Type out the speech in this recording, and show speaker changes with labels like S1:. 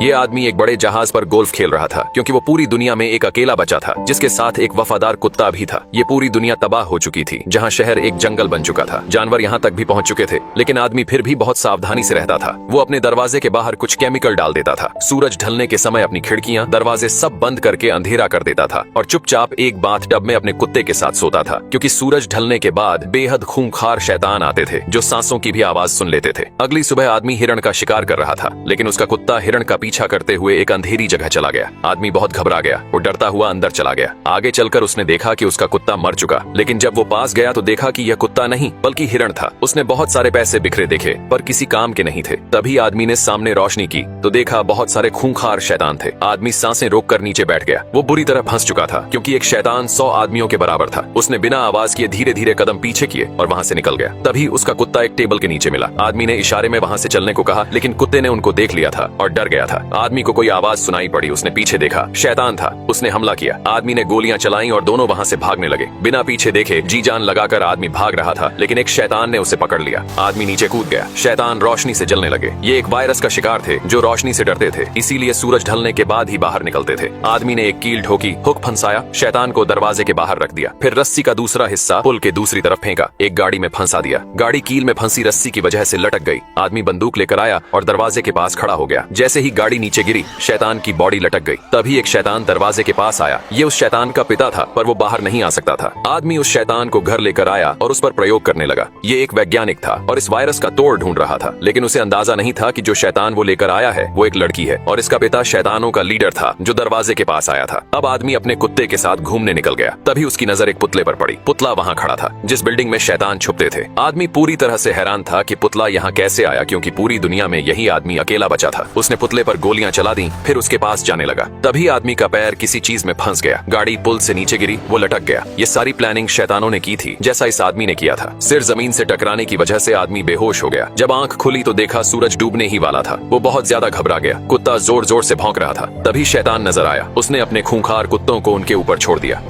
S1: ये आदमी एक बड़े जहाज पर गोल्फ खेल रहा था क्योंकि वो पूरी दुनिया में एक अकेला बचा था जिसके साथ एक वफादार कुत्ता भी था। ये पूरी दुनिया तबाह हो चुकी थी, जहाँ शहर एक जंगल बन चुका था। जानवर यहाँ तक भी पहुँच चुके थे, लेकिन आदमी फिर भी बहुत सावधानी से रहता था। वो अपने दरवाजे के बाहर कुछ केमिकल डाल देता था। सूरज ढलने के समय अपनी खिड़कियां, दरवाजे सब बंद करके अंधेरा कर देता था और चुपचाप एक बाथटब में अपने कुत्ते के साथ सोता था, क्योंकि सूरज ढलने के बाद बेहद खूंखार शैतान आते थे जो सांसों की भी आवाज सुन लेते थे। अगली सुबह आदमी हिरण का शिकार कर रहा था, लेकिन उसका कुत्ता हिरण का पीछा करते हुए एक अंधेरी जगह चला गया। आदमी बहुत घबरा गया। वो डरता हुआ अंदर चला गया। आगे चलकर उसने देखा कि उसका कुत्ता मर चुका, लेकिन जब वो पास गया तो देखा कि यह कुत्ता नहीं बल्कि हिरण था। उसने बहुत सारे पैसे बिखरे देखे पर किसी काम के नहीं थे। तभी आदमी ने सामने रोशनी की तो देखा बहुत सारे खूंखार शैतान थे। आदमी सांसें रोककर नीचे बैठ गया। वो बुरी तरह फंस चुका था क्योंकि एक शैतान 100 आदमियों के बराबर था। उसने बिना आवाज किए धीरे धीरे कदम पीछे किए और वहां से निकल गया। तभी उसका कुत्ता एक टेबल के नीचे मिला। आदमी ने इशारे में वहां से चलने को कहा, लेकिन कुत्ते ने उनको देख लिया था और डर गया था। आदमी को कोई आवाज सुनाई पड़ी। उसने पीछे देखा, शैतान था। उसने हमला किया। आदमी ने गोलियां चलाई और दोनों वहां से भागने लगे। बिना पीछे देखे जी जान लगाकर आदमी भाग रहा था, लेकिन एक शैतान ने उसे पकड़ लिया। आदमी नीचे कूद गया। शैतान रोशनी से जलने लगे। ये एक वायरस का शिकार थे जो रोशनी से डरते थे, इसीलिए सूरज ढलने के बाद ही बाहर निकलते थे। आदमी ने एक कील ठोकी, हुक फंसाया, शैतान को दरवाजे के बाहर रख दिया। फिर रस्सी का दूसरा हिस्सा पुल के दूसरी तरफ फेंका। एक गाड़ी में फंसा दिया। गाड़ी कील में फंसी रस्सी की वजह से लटक गई। आदमी बंदूक लेकर आया और दरवाजे के पास खड़ा हो गया। जैसे ही गाड़ी नीचे गिरी, शैतान की बॉडी लटक गई। तभी एक शैतान दरवाजे के पास आया। ये उस शैतान का पिता था, पर वो बाहर नहीं आ सकता था। आदमी उस शैतान को घर लेकर आया और उस पर प्रयोग करने लगा। ये एक वैज्ञानिक था और इस वायरस का तोड़ ढूंढ रहा था, लेकिन उसे अंदाजा नहीं था कि जो शैतान वो लेकर आया है वो एक लड़की है और इसका पिता शैतानों का लीडर था जो दरवाजे के पास आया था। अब आदमी अपने कुत्ते के साथ घूमने निकल गया। तभी उसकी नजर एक पुतले पर पड़ी। पुतला वहाँ खड़ा था जिस बिल्डिंग में शैतान छुपते थे। आदमी पूरी तरह से हैरान था कि पुतला यहाँ कैसे आया, क्योंकि पूरी दुनिया में यही आदमी अकेला बचा था। उसने पुतले पर गोलियां चला दी, फिर उसके पास जाने लगा। तभी आदमी का पैर किसी चीज में फंस गया। गाड़ी पुल से नीचे गिरी, वो लटक गया। ये सारी प्लानिंग शैतानों ने की थी, जैसा इस आदमी ने किया था। सिर जमीन से टकराने की वजह से आदमी बेहोश हो गया। जब आंख खुली तो देखा सूरज डूबने ही वाला था। वो बहुत ज्यादा घबरा गया। कुत्ता जोर जोर से भौंक रहा था। तभी शैतान नजर आया। उसने अपने खूंखार कुत्तों को उनके ऊपर छोड़ दिया।